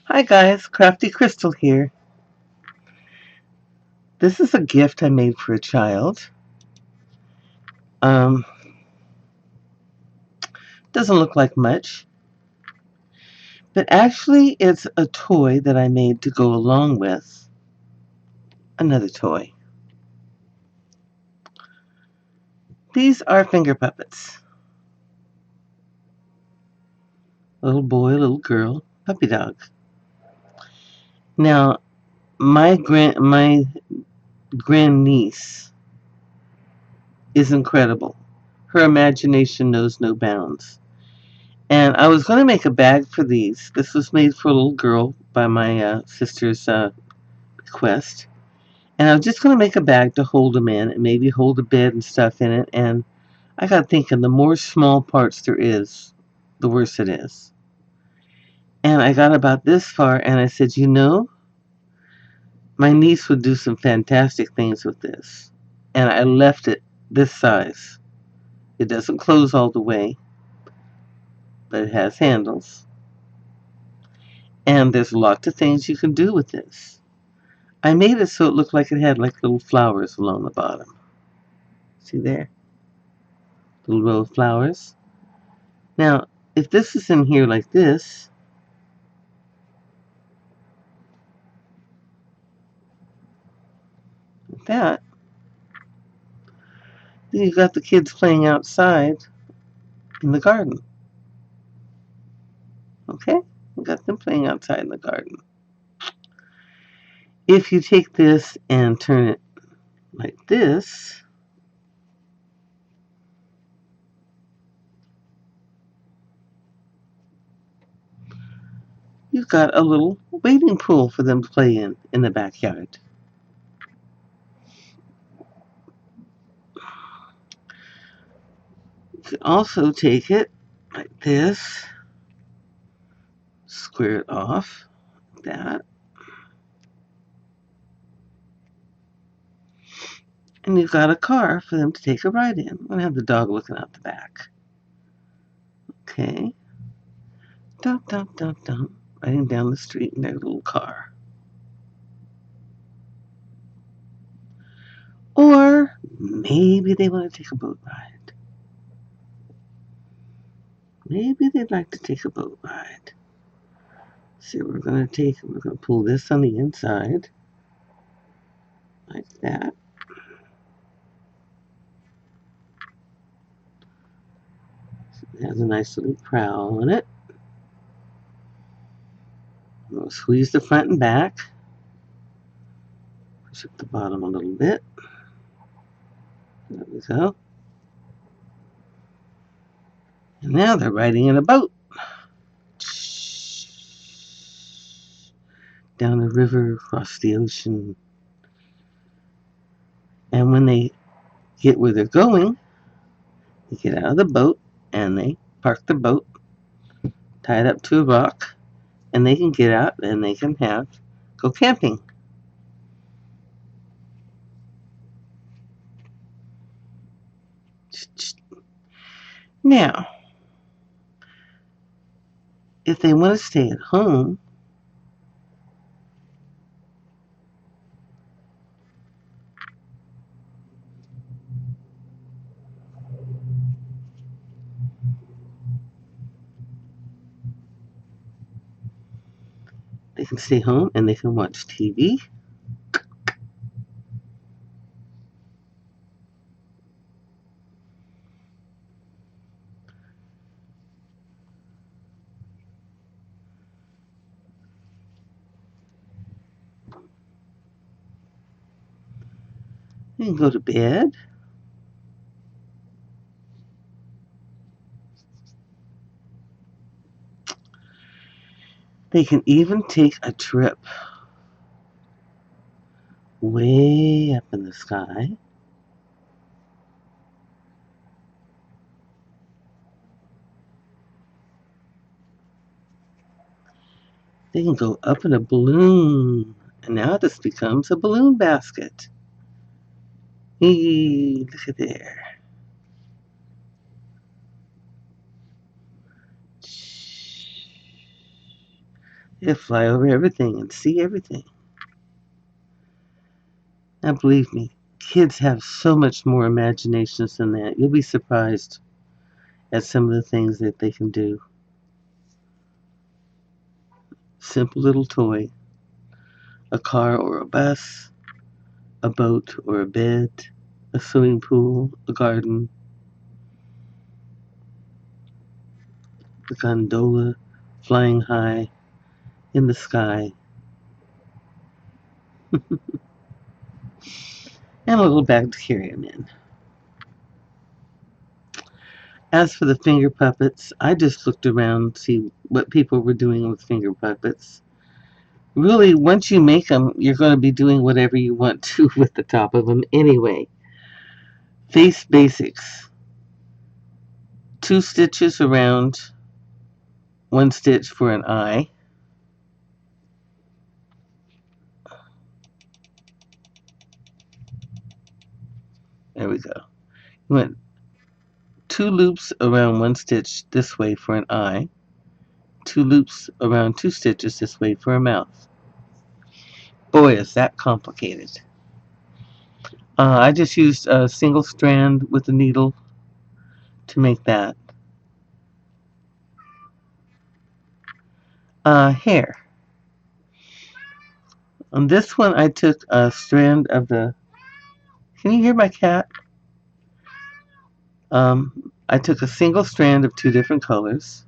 Hi guys, Crafty Crystal here. This is a gift I made for a child. Um, doesn't look like much, but actually it's a toy that I made to go along with another toy. These are finger puppets. Little boy, little girl, puppy dog. Now, my grandniece is incredible. Her imagination knows no bounds. And I was going to make a bag for these. This was made for a little girl by my sister's request. And I was just going to make a bag to hold them in and maybe hold a bed and stuff in it. And I got thinking the more small parts there is, the worse it is. And I got about this far and I said, my niece would do some fantastic things with this. And I left it this size. It doesn't close all the way, but it has handles. And there's lots of things you can do with this. I made it so it looked like it had like little flowers along the bottom. See there? Little row of flowers. Now, if this is in here like this, like that, then you've got the kids playing outside in the garden. Okay? You got them playing outside in the garden. If you take this and turn it like this, you've got a little wading pool for them to play in the backyard. You can also take it like this, square it off, like that, and you've got a car for them to take a ride in. I'm going to have the dog looking out the back. Okay. Dum, dum, dum, dum. Riding down the street in their little car. Or maybe they want to take a boat ride. Maybe they'd like to take a boat ride. So we're going to pull this on the inside, like that. So it has a nice little prow on it. We'll squeeze the front and back. Push up the bottom a little bit. There we go. And now they're riding in a boat. Down the river, across the ocean. And when they get where they're going, they get out of the boat and they park the boat, tie it up to a rock, and they can get out and they can go camping. Now, if they want to stay at home, they can stay home and they can watch TV. They can go to bed. They can even take a trip way up in the sky. They can go up in a balloon. And now this becomes a balloon basket. Hey, look at there. He'll fly over everything and see everything. Now, believe me, kids have so much more imaginations than that. You'll be surprised at some of the things that they can do. Simple little toy, a car or a bus, a boat or a bed, a swimming pool, a garden, a gondola flying high in the sky, and a little bag to carry them in. As for the finger puppets, I just looked around to see what people were doing with finger puppets. Really, once you make them, you're going to be doing whatever you want to with the top of them anyway. Face basics. 2 stitches around, 1 stitch for an eye. There we go. You went 2 loops around 1 stitch this way for an eye. 2 loops around 2 stitches this way for a mouth. Boy, is that complicated. I just used a single strand with a needle to make that. Hair. On this one, I took a strand of the... Can you hear my cat? I took a single strand of 2 different colors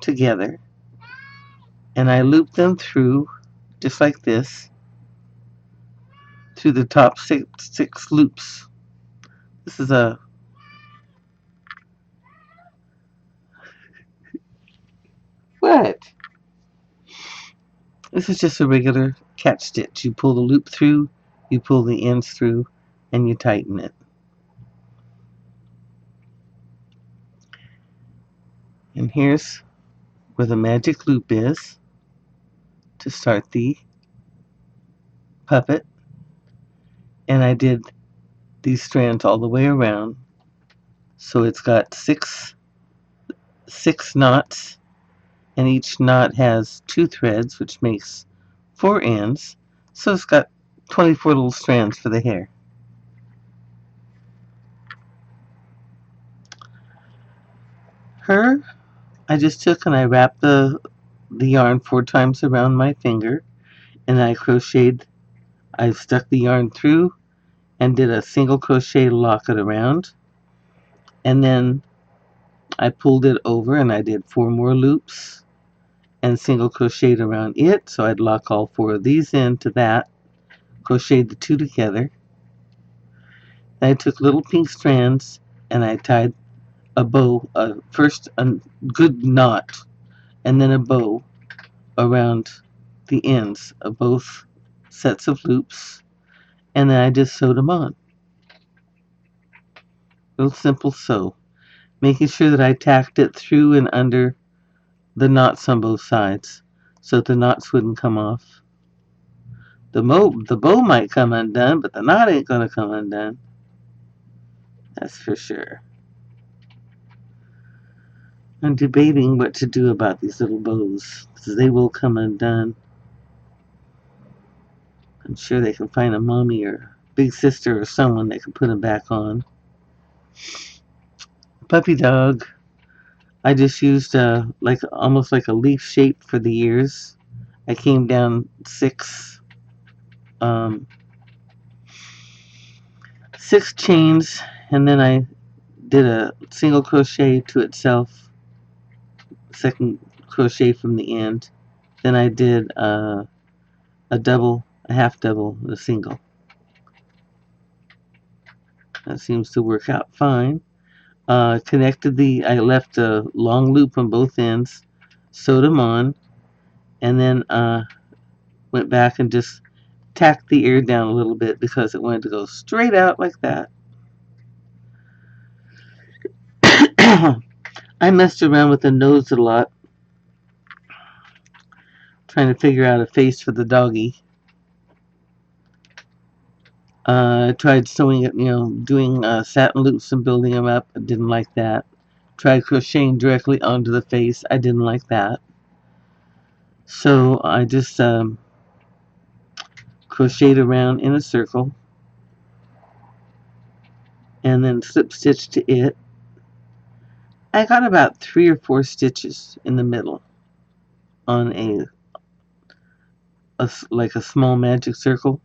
together, and I looped them through, just like this, through the top six loops. This is a... What? This is just a regular catch stitch. You pull the loop through, you pull the ends through, and you tighten it. And here's where the magic loop is to start the puppet. And I did these strands all the way around. So it's got six knots, and each knot has 2 threads, which makes 4 ends. So it's got 24 little strands for the hair. Her, I just took and I wrapped the yarn 4 times around my finger, and I crocheted. I stuck the yarn through and did a single crochet to lock it around, and then I pulled it over and I did 4 more loops and single crocheted around it, so I'd lock all 4 of these into that, crocheted the 2 together. Then I took little pink strands and I tied a bow, first a good knot and then a bow around the ends of both sets of loops, and then I just sewed them on. Real simple sew, making sure that I tacked it through and under the knots on both sides so that the knots wouldn't come off. The bow might come undone, but the knot ain't gonna come undone. That's for sure. I'm debating what to do about these little bows, because they will come undone. I'm sure they can find a mommy or big sister or someone that can put them back on. Puppy dog. I just used almost like a leaf shape for the ears. I came down 6 chains, and then I did a single crochet to itself, second crochet from the end. Then I did a double, a half double, and a single. That seems to work out fine. I left a long loop on both ends, sewed them on, and then went back and just tacked the ear down a little bit because it wanted to go straight out like that. I messed around with the nose a lot, trying to figure out a face for the doggy. I tried sewing it, doing satin loops and building them up. I didn't like that. Tried crocheting directly onto the face. I didn't like that. So I just crocheted around in a circle and then slip stitched to it. I got about 3 or 4 stitches in the middle on like a small magic circle,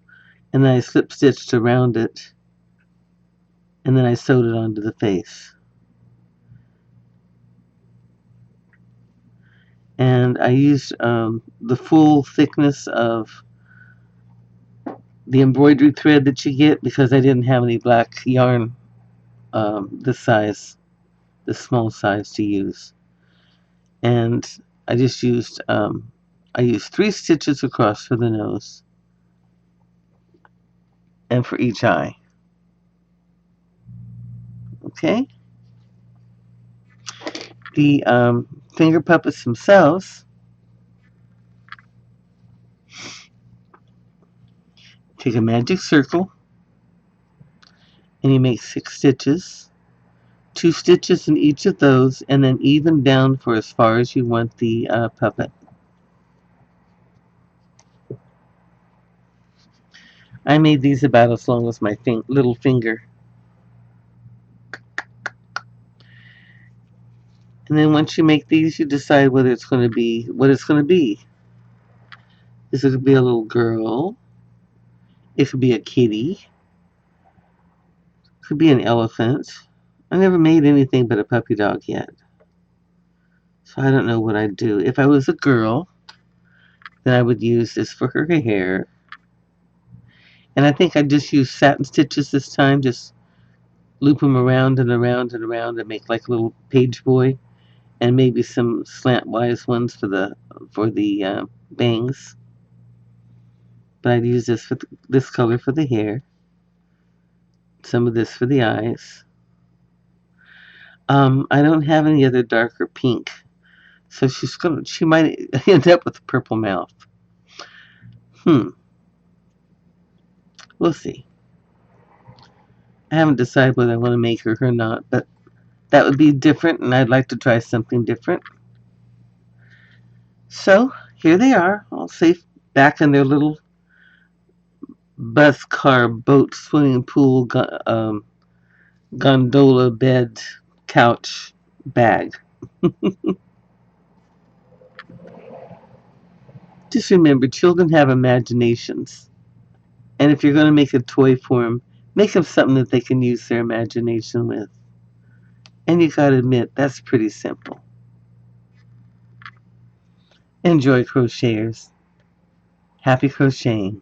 and then I slip stitched around it, and then I sewed it onto the face. And I used the full thickness of the embroidery thread that you get because I didn't have any black yarn this size, this small size to use. And I just used I used 3 stitches across for the nose and for each eye. Okay. The finger puppets themselves, take a magic circle and you make 6 stitches, 2 stitches in each of those, and then even down for as far as you want the puppet. I made these about as long as my little finger. And then once you make these, you decide whether it's going to be what it's going to be. Is it going to be a little girl? It could be a kitty. It could be an elephant. I never made anything but a puppy dog yet. So I don't know what I'd do. If I was a girl, then I would use this for her hair. And I think I just use satin stitches this time. Just loop them around and around and around and make like a little page boy. And maybe some slantwise ones for the bangs. But I'd use this color for the hair. Some of this for the eyes. I don't have any other darker pink, so she might end up with a purple mouth. We'll see. I haven't decided whether I want to make her or not, but that would be different, and I'd like to try something different. So here they are, all safe back in their little bus car, boat, swimming pool, gondola, bed, couch, bag. Just remember, children have imaginations. And if you're going to make a toy for them, make them something that they can use their imagination with. And you got to admit, that's pretty simple. Enjoy, crocheters. Happy crocheting.